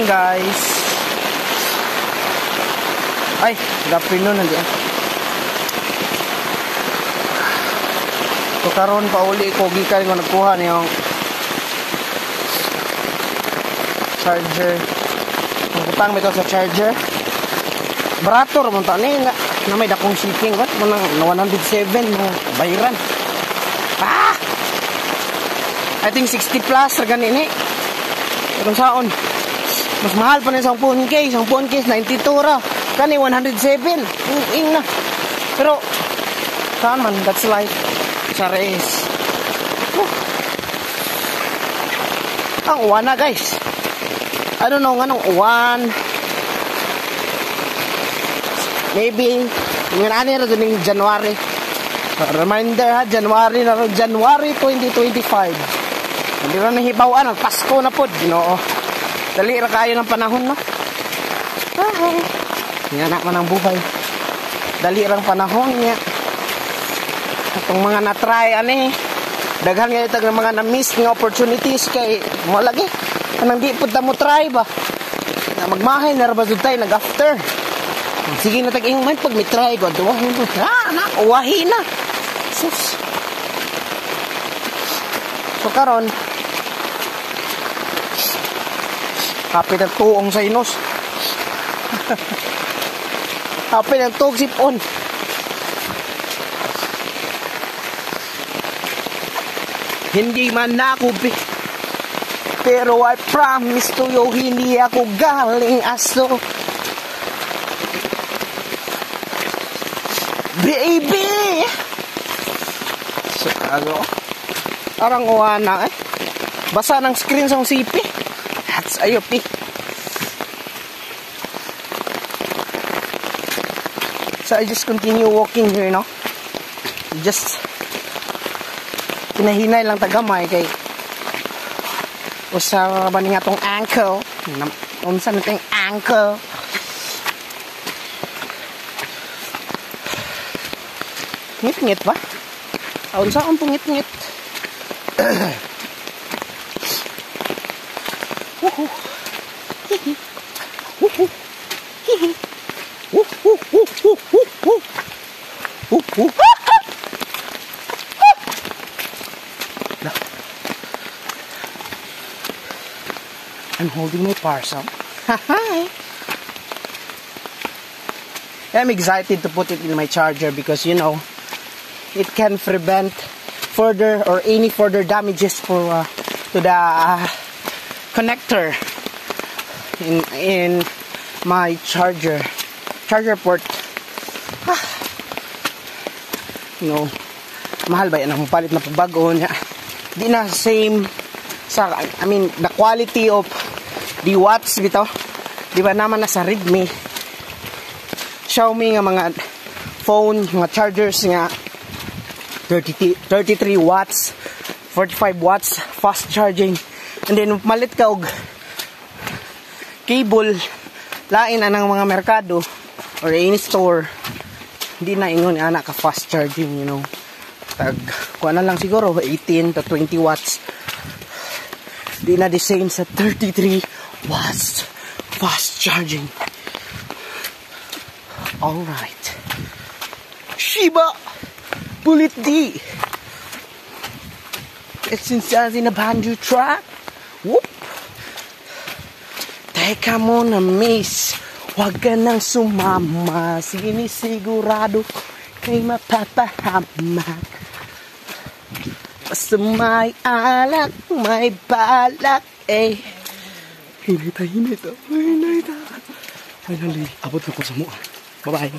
guys. Ay, good afternoon nandiyan. So karon pa uli ko gikan ko nagkuha niyong charger. Nagutang bitaw sa charger. Barato ra man ta ni na may dakong shipping what mo nang 107 mo bayaran. I think 60 plus ra gani ni. Kung saon mas mahal pa ni sa phone case, 92 ra. Kani 107. Ing na. Pero saan man, that's life. Sa race. Ang uwan na guys. I don't know nga nung uwan. Maybe yung ani ra din January. Reminder ha, January 2025. Hindi ra nahibaw-an, Pasko na pod, Ginoo. Dali ra kayo ng panahon no. Nga na man ang buhay. Dali rang panahon niya. Itong mga na-try ani, daghan nga itag mga na-miss nga opportunities kay mo lagi. Anang di pud ta mo try ba? Na magmahay na ra ba jud tay nag-after. Sige na tag-ing man pag may try god duwahin mo. Na uwahi na. Sus. So karon kapit ang tuong sa inos. Kapit ang tuong sipon. Hindi man ako pero I promise to you hindi ako galing aso. Baby! So, ano? Arang uwana eh. Basa ng screen sa sipi. That's ayop eh. So I just continue walking here, no? Just hinahinay lang tagamay kay usa ba nga tong ankle. Unsa na tong ankle? Ngit-ngit ba? Unsa ang ngit-ngit? Wuhu. Hihi. Wuhu. Hihi. Wuhu. Wuhu. Wuhu. I'm holding my parcel. Hi. I'm excited to put it in my charger because you know it can prevent further or any further damages for to the connector in my charger port. You know, mahal ba yan ang palit na pagbago niya? Di na same sa, I mean, the quality of the watts bitaw. Di ba naman nasa Redmi, Xiaomi nga mga phone, mga chargers nga 33 watts, 45 watts fast charging. And then malit ka og cable lain anang mga merkado or any store, hindi na ingon ana ka fast charging, you know. Tag kuha na lang siguro 18 to 20 watts. Di na the same sa 33 watts fast charging. Alright. Shiba Bullet D. It's inside in a banjo track. Whoop. Teka muna miss, wag ka nang sumama. Sinisigurado kay mapapahamak. Basta may alak, may balak eh. Hinay ta. Finally, abot na ko sa mua. Bye-bye.